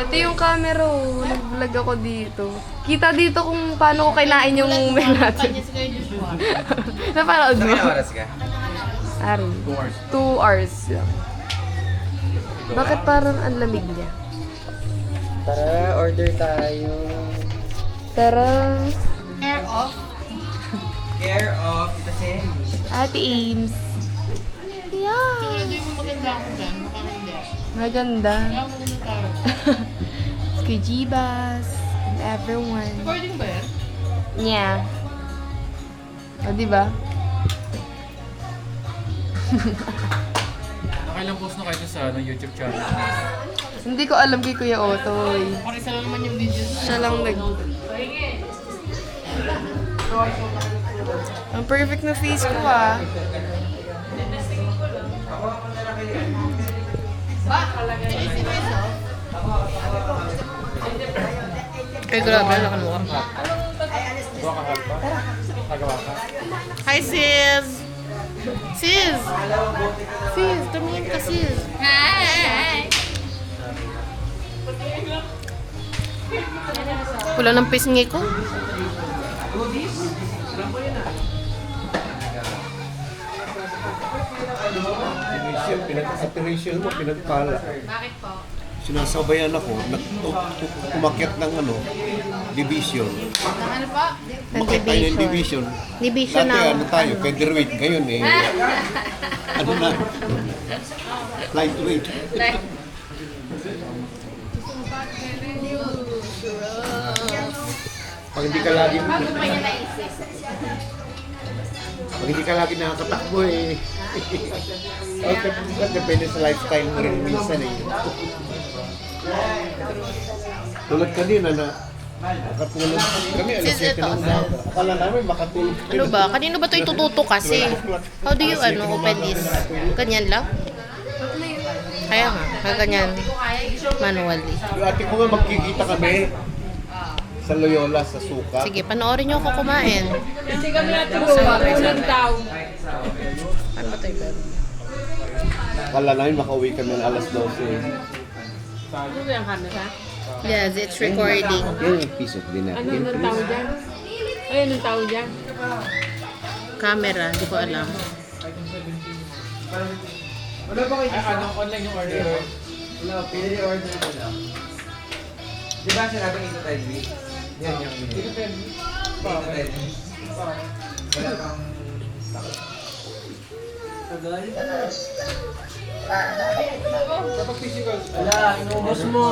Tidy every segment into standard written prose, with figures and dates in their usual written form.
Ito yung camera, oh. Nag-vlog ako dito. Kita dito kung paano ko kinain yung meal natin. Napanood mo? Ilang oras ka? Ari. 2 hours lang. Bakit parang ang lamig niya? Tara, order tayo. Tara. Hair off. Care of Tita Sen. Ate Ames. Yeah. Hindi mo maganda ako dyan. Mukhang hindi. Maganda. Kaya maganda tayo. Skujibas. And everyone. Recording ba yan? Yeah. O, diba? Nakailang post na kayo sa YouTube channel. Hindi ko alam kay Kuya Otoy. Pakisa lang naman yung videos. Siya lang nag... Ang perfect na face ko, ah. Ay, grabe. Nakamukha ka. Gawa ka hot pa? Nagawa ka? Hi, sis! Sis! Sis, tumingin ka, sis. Hi! Wala ng pisngi ko. Pinag-operation mo, pinagpala. Bakit po? Sinasabayan ako, umakyat ng division. Ano po? Umakyat tayo ng division. Division Dati na. ano tayo, featherweight. Ngayon ano na, lightweight. Pag hindi ka lagi nakakatakbo depende sa lifestyle mo rin minsan Tulad kanina na nakatulog kami alas Sis, 7 ito. ng umaga. Akala namin makatulog. Ano ba? Kanino ba ito itututok kasi? How do you open this? Ganyan lang? Kaya nga, ganyan. Manually. Yung ate ko nga magkikita kami sa Loyola, sa Suka. Sige, panoorin niyo ako kumain. Hindi kami naturuan. Unang tao. Ano ba ito? Akala namin makauwi kami ng alas 12. Ano ba yung camera? Yes, it's recording. Yung piece of dinner. Ano ang tao dyan? Ay, anong tao dyan? Camera, hindi ko alam. Ano, online yung order? Wala, pinili order ko lang. Di ba sinabing ito tayo week? Yan yung binili. Ito tayo wala pang stock. Tagal? Kapag physical, Wala, inubos mo!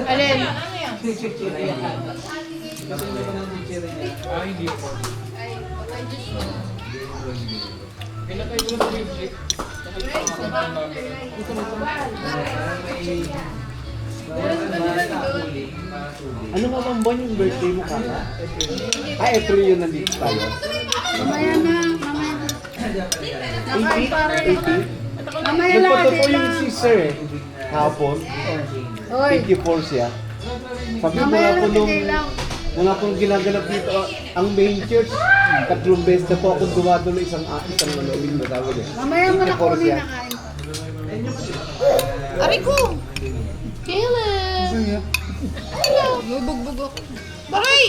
Alin? Chichirya. Kasi hindi ko ng chichirya. hindi po. Pinatay ko na yung clip. Ano nga bang buwan yung birthday mo kaka? April yun nandito tayo. Mamaya na, mamaya na. 80? Mamaya lang Nagpatotoo din yung na. sister hapon. Oy, 84 siya. Sabi mo mamaya nga po lang nung din lang. akong ginaganap dito, ang main church, 3 beses na po ako dumatuloy isang linggo tawag eh. Mamaya mo na 84 kunin siya. na kain. Aray ko! Kailan? Bubugbog ako. Baray!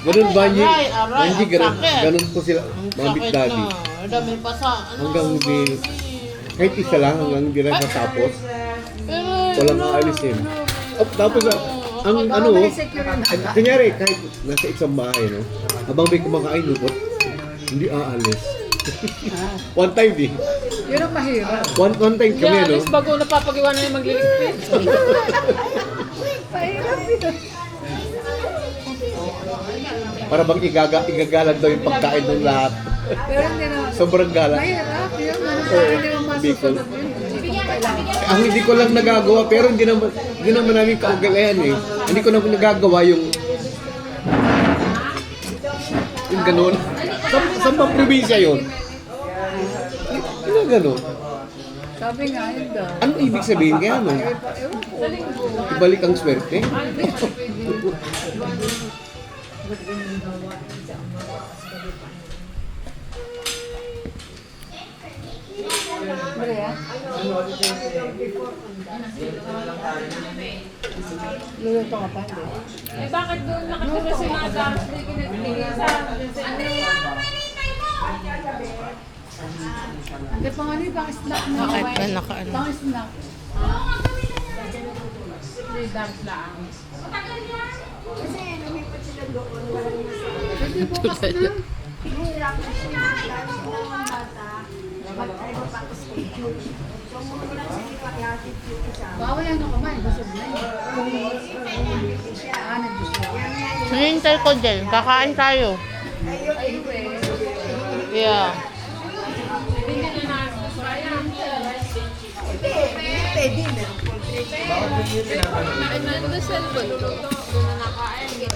Ganun ba yun? Aray, aray, Hindi, ang ganun, sakit. ganun po sila, mga Sakit bitdadi. na. Dami pa sa... Ano, Hanggang hindi, kahit isa lang, hanggang hindi na matapos. Walang aalisin. Oh, tapos ang ano, kunyari, kahit nasa isang bahay, no? Habang may kumakain, lupot, hindi aalis. One time din. Yun ang mahirap. One time kami, Yeah, no? alis bago napapagawa na yung magliligpit. Mahirap yun. Para bang igagalan daw yung pagkain ng lahat. Pero hindi na. Sobrang galang. Mahirap yun. Ano sa hindi mo Bicol. masusunod yun. Hindi ko kailangan. Ang hindi ko lang nagagawa, pero hindi naman namin kaugalian eh. Hindi ko naman nagagawa yung ganun. Saan bang probinsya yun? Yung ganun. Sabi nga yun daw. Ano ibig sabihin kaya nun? Ewan ko. Ibalik ang swerte? Maria? Luluto ka pa, hindi? Eh, bakit doon nakatira si Madam? Hindi kinagpigil sa Hindi pa nga pang snack na. Bakit ba naka-ano? Pang snack. Hindi, dance lang. Pwede bukas na. Bawal yan ako man, busog na yun. Nag-gusto. Hinintay ko din. Kakain tayo. Yeah.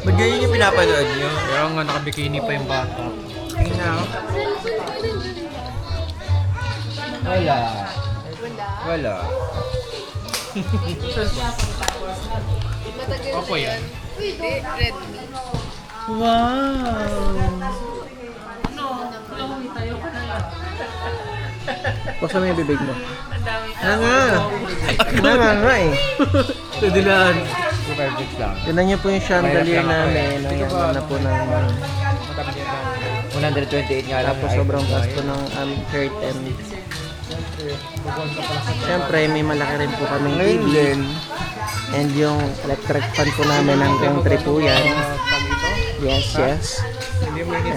Ba't ganyan yung pinapanood nyo? Kaya nga, nakabikini pa yung bata. Tingnan ako. Wala. Wala. Opo yan. Basta may bibig mo. Nga eh. Tudilaan. Perfect lang. Tinan niyo po yung chandelier namin. Ayan na po ng 128 nga lang. tapos sobrang taas po ng curtain. Siyempre, may malaki rin po kaming Ngayon TV. din. And yung electric fan po namin hanggang 3 po yan. Yes, yes.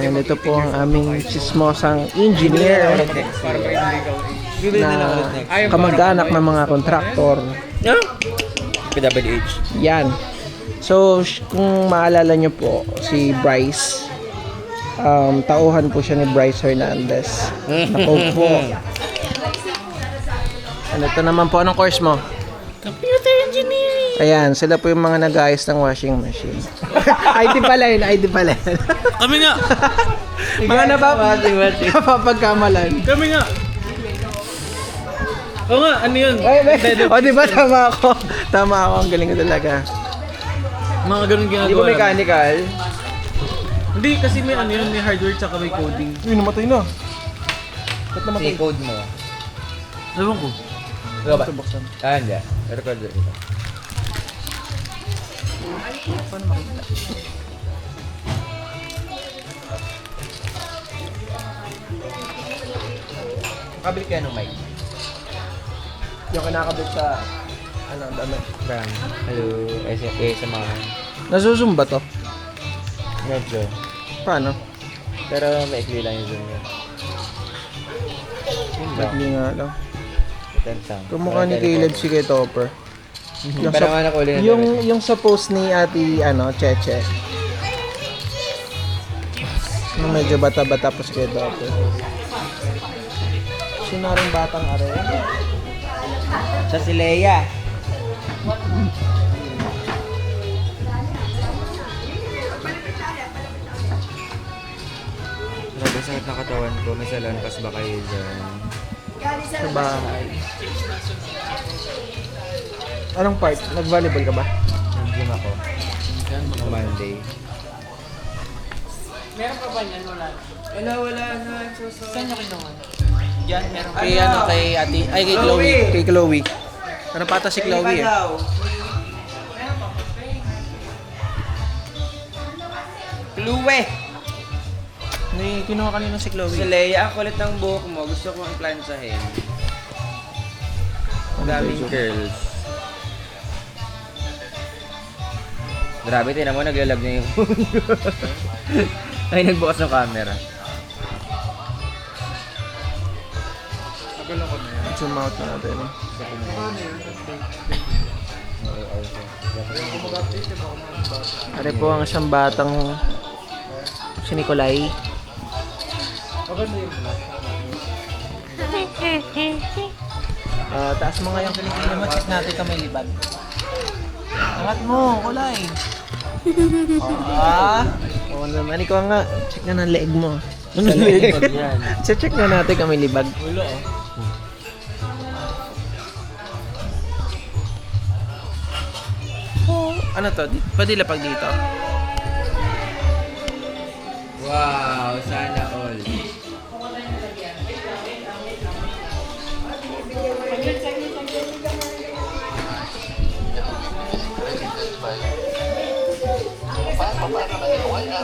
And ito po ang aming chismosang engineer Bibili na lang ulit na next. kamag-anak ng mga kontraktor. PWH. Yan. So, kung maalala nyo po, si Bryce, tauhan po siya ni Bryce Hernandez. Naku po. Ano ito naman po? Anong course mo? Computer engineering. Ayan, sila po yung mga nag-ayos ng washing machine. ID pala yun, ID pala yun. Kami nga! mga napapagkamalan. Kami nga! Oo nga, ano yun? O, di ba tama ako? Tama ako, ang galing ko talaga. Mga ganun Hindi ginagawa. ba mechanical? Hindi, kasi may ano yun, may hardware tsaka may coding. Uy, namatay na. Ba't Kasi code mo. Ewan ko. Ikaw ba? Hindi. Record ito. Kabili kaya ng mic? Yung kinakabit sa, ano, damit. Brand. Hello. ASMR. Nasusum ba to? Medyo. Paano? Pero maikli lang yung zoom niya. Yun lang. Hindi nga lang. Tensang. Kumukha ni Caleb si kay Topper. Yung Pero sa, nga nakuli na yung sa post ni Ate, ano, Cheche. Yung medyo bata-bata po si kay Topper. Sino rin batang are? Sa si Leia. Grabe sakit na katawan ko. May salampas ba kayo dyan? Sa bahay. Anong part? Nag-volleyball ka ba? Nag-gym ako. Monday. Meron pa ba niyan? Wala. Wala na. Saan niya kinuha? Yan, meron Kay ano, kay Ate, ay kay Chloe. Kay Chloe. Ano pata si Chloe eh. Chloe! May kinuha kanina si Chloe. Si Leia, ang kulit ng buhok mo. Gusto kong i-planchahin. Ang daming curls. Grabe, tinan mo, naglalag na yung phone ko. Ay, nagbukas ng camera. Zoom out na natin. Ari po ang isang batang si Nicolay. Taas mo nga yung kilikili mo, check natin kung may libag. Angat mo, kulay. Oo naman, ikaw nga, check na ng leeg mo. Ano leeg? Check na natin kung may libag. Wala ah. Ano to? Pwede lapag dito? Wow, sana all. Ito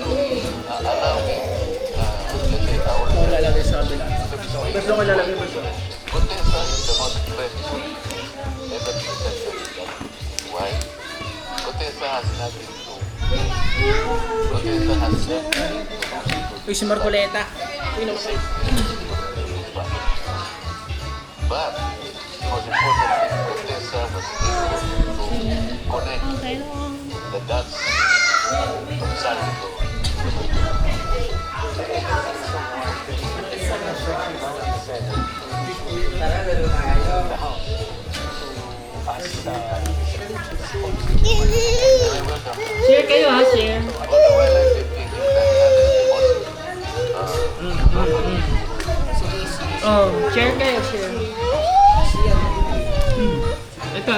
lalagay sa kabila. Gusto ko lalagay mo ito. Uy, si Marcoleta. Uy, naman kayo. But most important thing, Contessa was able to connect the dots from Sarnico to Tara, lalo tayo. Share kayo ha, share. Oh, share kayo, share. Ito.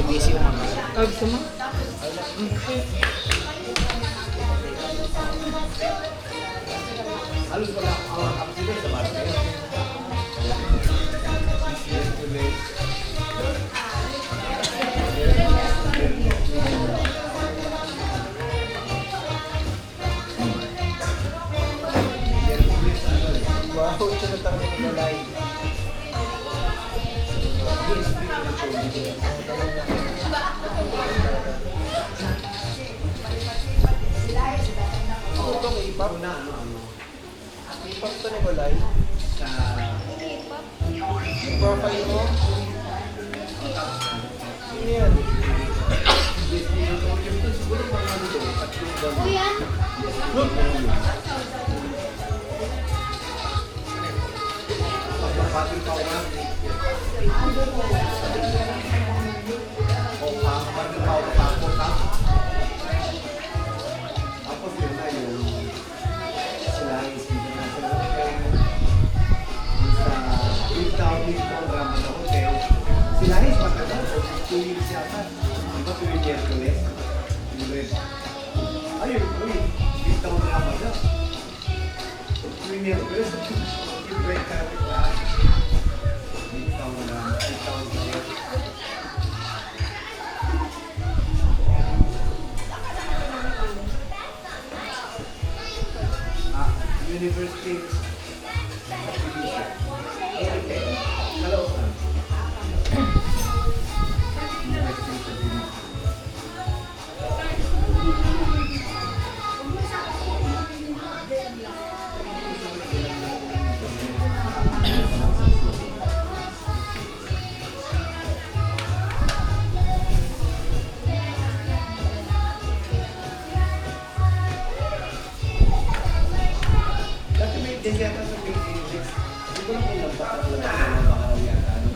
Busy yung mga. Gusto mo? Wow, ito na tayo ng live. Ito may ipap na ipap to ni Golay sa profile mo. Ano yan? Tapos yun na yung sila isipin na sila sa big program na hotel. Sila is matagal. 2 weeks yata. Diba 2 weeks Hercules? Ayun, big drama na. 2 weeks Hercules. Yung red carpet na. Big drama. University. Hello.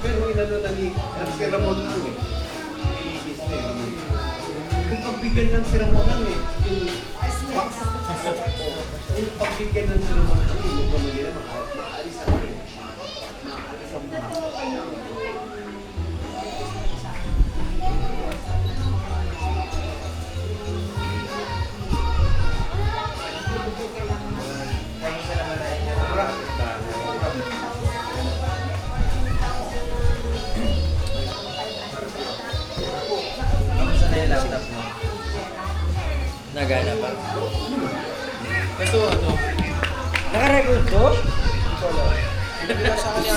Pero inano na ni si Ramon lang eh. Kung pagbigyan ng si Ramon lang eh. Yung pagbigyan ng si Ramon lang eh. Yung pamilya maalis ako eh. Maalis ang mga. Laptop mo. Nagana pa. Kaso ano? Naka-record to? Hindi ko lang sa kanya